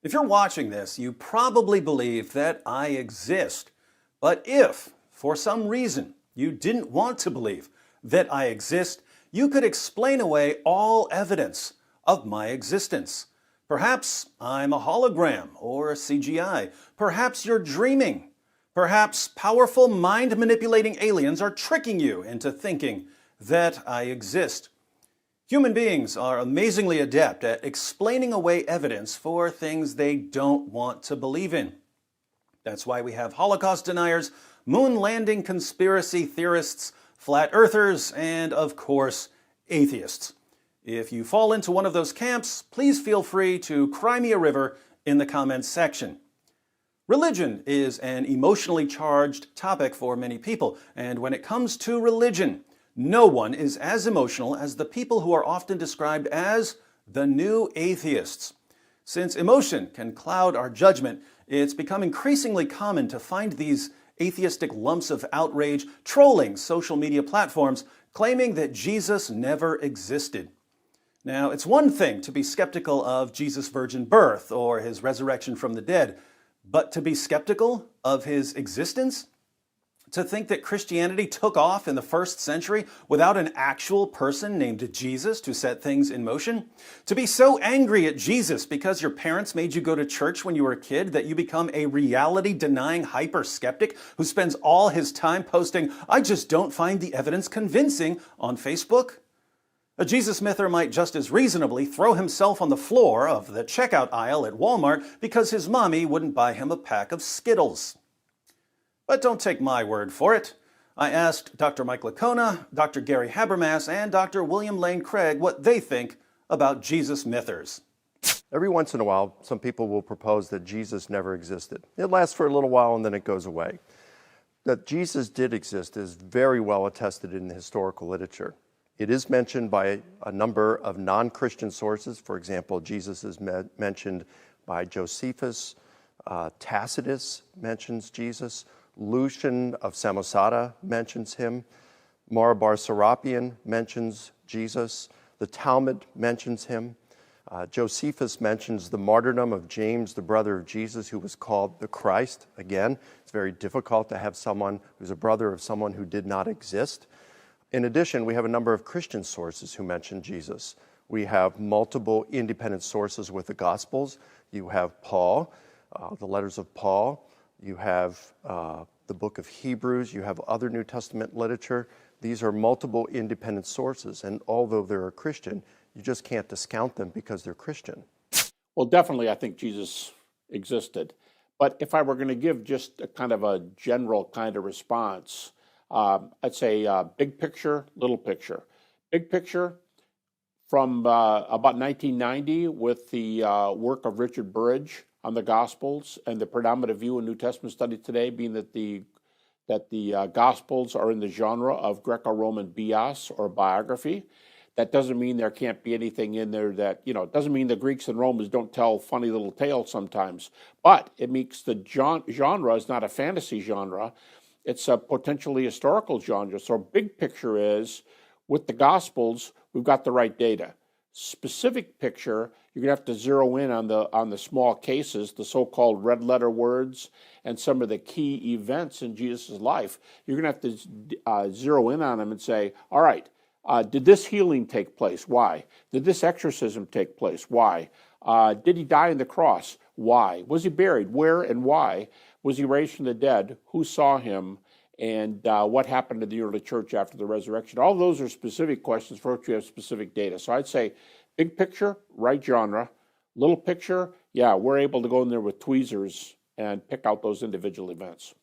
If you're watching this, you probably believe that I exist. But if, for some reason, you didn't want to believe that I exist, you could explain away all evidence of my existence. Perhaps I'm a hologram or a CGI. Perhaps you're dreaming. Perhaps powerful mind-manipulating aliens are tricking you into thinking that I exist. Human beings are amazingly adept at explaining away evidence for things they don't want to believe in. That's why we have Holocaust deniers, moon landing conspiracy theorists, flat earthers, and of course, atheists. If you fall into one of those camps, please feel free to cry me a river in the comments section. Religion is an emotionally charged topic for many people, and when it comes to religion, no one is as emotional as the people who are often described as the new atheists. Since emotion can cloud our judgment, it's become increasingly common to find these atheistic lumps of outrage trolling social media platforms, claiming that Jesus never existed. Now, it's one thing to be skeptical of Jesus' virgin birth or his resurrection from the dead, but to be skeptical of his existence? To think that Christianity took off in the first century without an actual person named Jesus to set things in motion? To be so angry at Jesus because your parents made you go to church when you were a kid that you become a reality-denying hyper-skeptic who spends all his time posting, "I just don't find the evidence convincing," on Facebook? A Jesus myther might just as reasonably throw himself on the floor of the checkout aisle at Walmart because his mommy wouldn't buy him a pack of Skittles. But don't take my word for it. I asked Dr. Mike Licona, Dr. Gary Habermas, and Dr. William Lane Craig what they think about Jesus mythers. Every once in a while, some people will propose that Jesus never existed. It lasts for a little while and then it goes away. That Jesus did exist is very well attested in the historical literature. It is mentioned by a number of non-Christian sources. For example, Jesus is mentioned by Josephus. Tacitus mentions Jesus. Lucian of Samosata mentions him. Mara Bar-Serapion mentions Jesus. The Talmud mentions him. Josephus mentions the martyrdom of James, the brother of Jesus, who was called the Christ. Again, it's very difficult to have someone who's a brother of someone who did not exist. In addition, we have a number of Christian sources who mention Jesus. We have multiple independent sources with the Gospels. You have Paul, the letters of Paul. You have the book of Hebrews. You have other New Testament literature. These are multiple independent sources, and although they're Christian, you just can't discount them because they're Christian. Well, definitely, I think Jesus existed. But if I were going to give just a kind of a general kind of response, I'd say big picture, little picture. Big picture, from about 1990 with the work of Richard Burridge on the Gospels, and the predominant view in New Testament study today being that the Gospels are in the genre of Greco-Roman bios or biography. That doesn't mean there can't be anything in there that, it doesn't mean the Greeks and Romans don't tell funny little tales sometimes, but it makes the genre is not a fantasy genre. It's a potentially historical genre. So big picture is, with the Gospels, we've got the right data. Specific picture, you're going to have to zero in on the small cases, the so-called red letter words, and some of the key events in Jesus' life. You're going to have to zero in on them and say, all right, did this healing take place? Why? Did this exorcism take place? Why? Did he die on the cross? Why? Was he buried? Where and why? Was he raised from the dead? Who saw him? And what happened to the early church after the resurrection? All those are specific questions for which we have specific data. So I'd say big picture, right genre. Little picture, yeah, we're able to go in there with tweezers and pick out those individual events.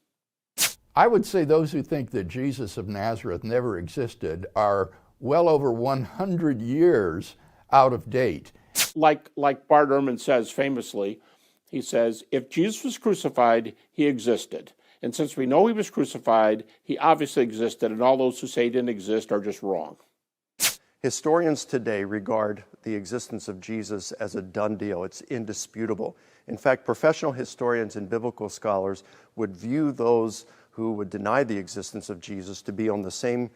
I would say those who think that Jesus of Nazareth never existed are well over 100 years out of date. Like Bart Ehrman says famously, he says, if Jesus was crucified, he existed. And since we know he was crucified, he obviously existed, and all those who say he didn't exist are just wrong. Historians today regard the existence of Jesus as a done deal. It's indisputable. In fact, professional historians and biblical scholars would view those who would deny the existence of Jesus to be on the same,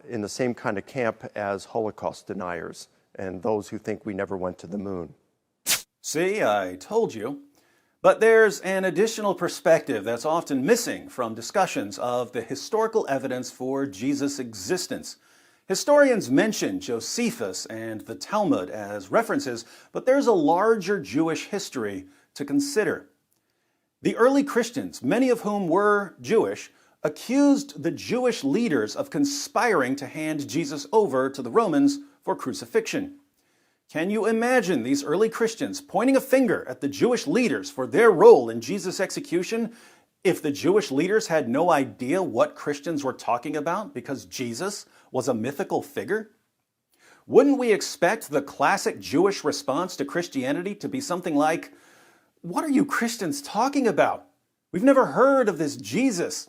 in the same kind of camp as Holocaust deniers and those who think we never went to the moon. See, I told you. But there's an additional perspective that's often missing from discussions of the historical evidence for Jesus' existence. Historians mention Josephus and the Talmud as references, but there's a larger Jewish history to consider. The early Christians, many of whom were Jewish, accused the Jewish leaders of conspiring to hand Jesus over to the Romans for crucifixion. Can you imagine these early Christians pointing a finger at the Jewish leaders for their role in Jesus' execution if the Jewish leaders had no idea what Christians were talking about because Jesus was a mythical figure? Wouldn't we expect the classic Jewish response to Christianity to be something like, "What are you Christians talking about? We've never heard of this Jesus."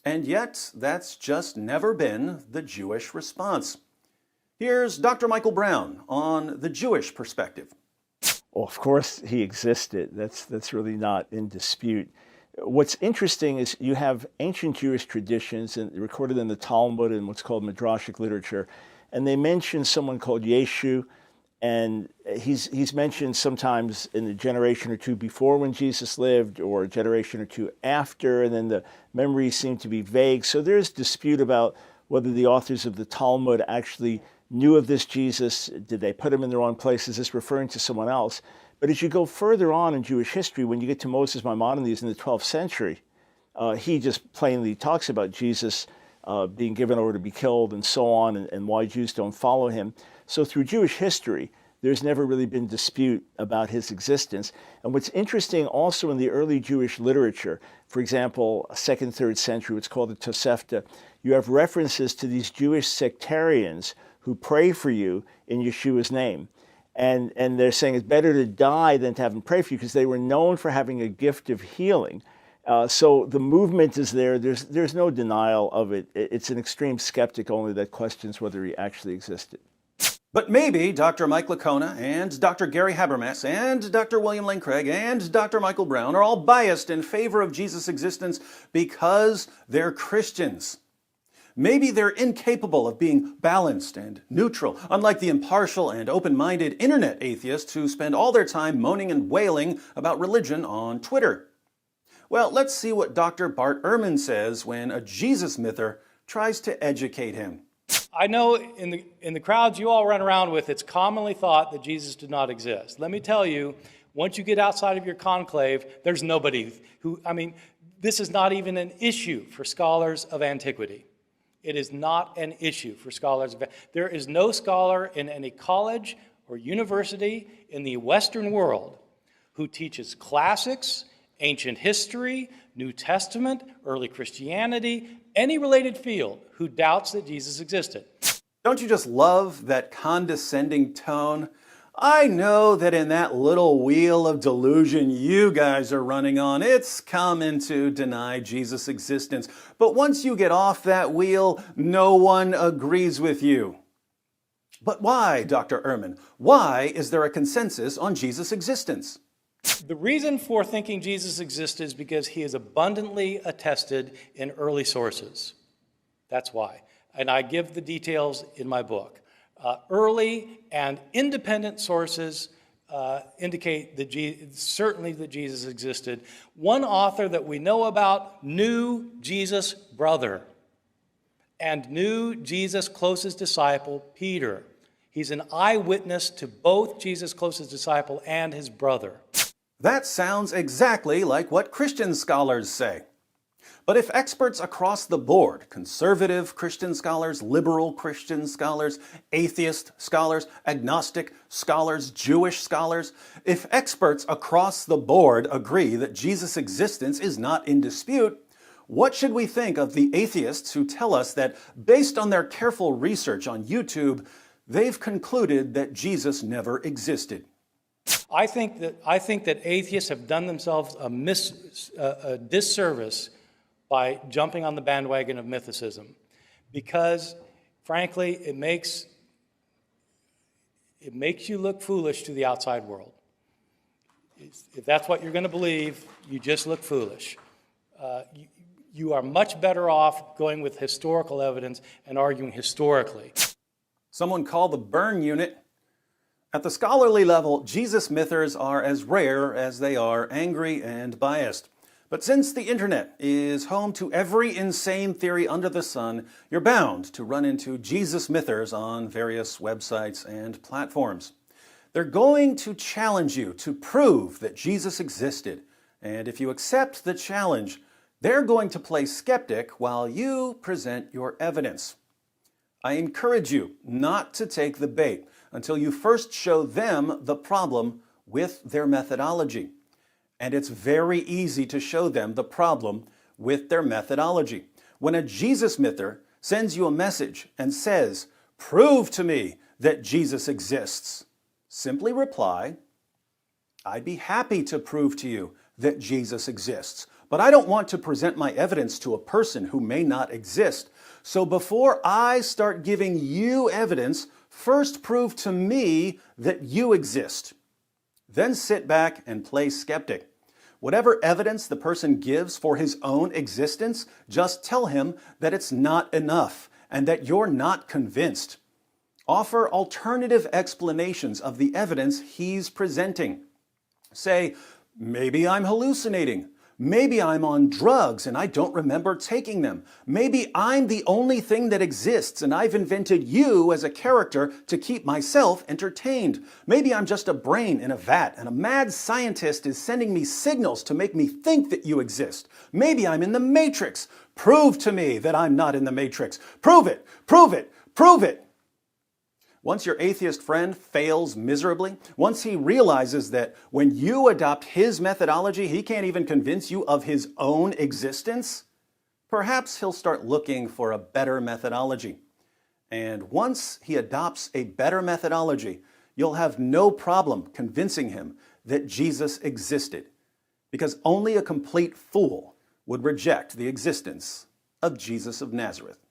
And yet, that's just never been the Jewish response. Here's Dr. Michael Brown on the Jewish perspective. Well, of course he existed. That's really not in dispute. What's interesting is you have ancient Jewish traditions recorded in the Talmud and what's called Midrashic literature, and they mention someone called Yeshu, and he's mentioned sometimes in a generation or two before when Jesus lived, or a generation or two after, and then the memories seem to be vague. So there's dispute about whether the authors of the Talmud actually knew of this Jesus. Did they put him in the wrong place? Is this referring to someone else? But as you go further on in Jewish history, when you get to Moses Maimonides in the 12th century, he just plainly talks about Jesus being given over to be killed and so on, and why Jews don't follow him. So through Jewish history, there's never really been dispute about his existence. And what's interesting also in the early Jewish literature, for example, 2nd, 3rd century, what's called the Tosefta, you have references to these Jewish sectarians who pray for you in Yeshua's name. And they're saying it's better to die than to have him pray for you, because they were known for having a gift of healing. So the movement is there. There's no denial of it. It's an extreme skeptic only that questions whether he actually existed. But maybe Dr. Mike Licona and Dr. Gary Habermas and Dr. William Lane Craig and Dr. Michael Brown are all biased in favor of Jesus' existence because they're Christians. Maybe they're incapable of being balanced and neutral, unlike the impartial and open-minded internet atheists who spend all their time moaning and wailing about religion on Twitter. Well, let's see what Dr. Bart Ehrman says when a Jesus myther tries to educate him. I know in the crowds you all run around with, it's commonly thought that Jesus did not exist. Let me tell you, once you get outside of your conclave, there's nobody this is not even an issue for scholars of antiquity. It is not an issue for scholars. There is no scholar in any college or university in the Western world who teaches classics, ancient history, New Testament, early Christianity, any related field who doubts that Jesus existed. Don't you just love that condescending tone? I know that in that little wheel of delusion you guys are running on, it's common to deny Jesus' existence. But once you get off that wheel, no one agrees with you. But why, Dr. Ehrman? Why is there a consensus on Jesus' existence? The reason for thinking Jesus existed is because he is abundantly attested in early sources. That's why. And I give the details in my book. Early and independent sources indicate that certainly that Jesus existed. One author that we know about knew Jesus' brother and knew Jesus' closest disciple, Peter. He's an eyewitness to both Jesus' closest disciple and his brother. That sounds exactly like what Christian scholars say. But if experts across the board, conservative Christian scholars, liberal Christian scholars, atheist scholars, agnostic scholars, Jewish scholars, if experts across the board agree that Jesus' existence is not in dispute, what should we think of the atheists who tell us that, based on their careful research on YouTube, they've concluded that Jesus never existed? I think that atheists have done themselves a disservice by jumping on the bandwagon of mythicism, because, frankly, it makes you look foolish to the outside world. If that's what you're going to believe, you just look foolish. You are much better off going with historical evidence and arguing historically. Someone call the burn unit. At the scholarly level, Jesus mythers are as rare as they are angry and biased. But since the internet is home to every insane theory under the sun, you're bound to run into Jesus mythers on various websites and platforms. They're going to challenge you to prove that Jesus existed. And if you accept the challenge, they're going to play skeptic while you present your evidence. I encourage you not to take the bait until you first show them the problem with their methodology. And it's very easy to show them the problem with their methodology. When a Jesus myther sends you a message and says, "Prove to me that Jesus exists," simply reply, "I'd be happy to prove to you that Jesus exists, but I don't want to present my evidence to a person who may not exist. So before I start giving you evidence, first prove to me that you exist." Then sit back and play skeptic. Whatever evidence the person gives for his own existence, just tell him that it's not enough and that you're not convinced. Offer alternative explanations of the evidence he's presenting. Say, "Maybe I'm hallucinating. Maybe I'm on drugs and I don't remember taking them. Maybe I'm the only thing that exists and I've invented you as a character to keep myself entertained. Maybe I'm just a brain in a vat and a mad scientist is sending me signals to make me think that you exist. Maybe I'm in the Matrix. Prove to me that I'm not in the Matrix. Prove it, prove it, prove it." Once your atheist friend fails miserably, once he realizes that when you adopt his methodology, he can't even convince you of his own existence, perhaps he'll start looking for a better methodology. And once he adopts a better methodology, you'll have no problem convincing him that Jesus existed, because only a complete fool would reject the existence of Jesus of Nazareth.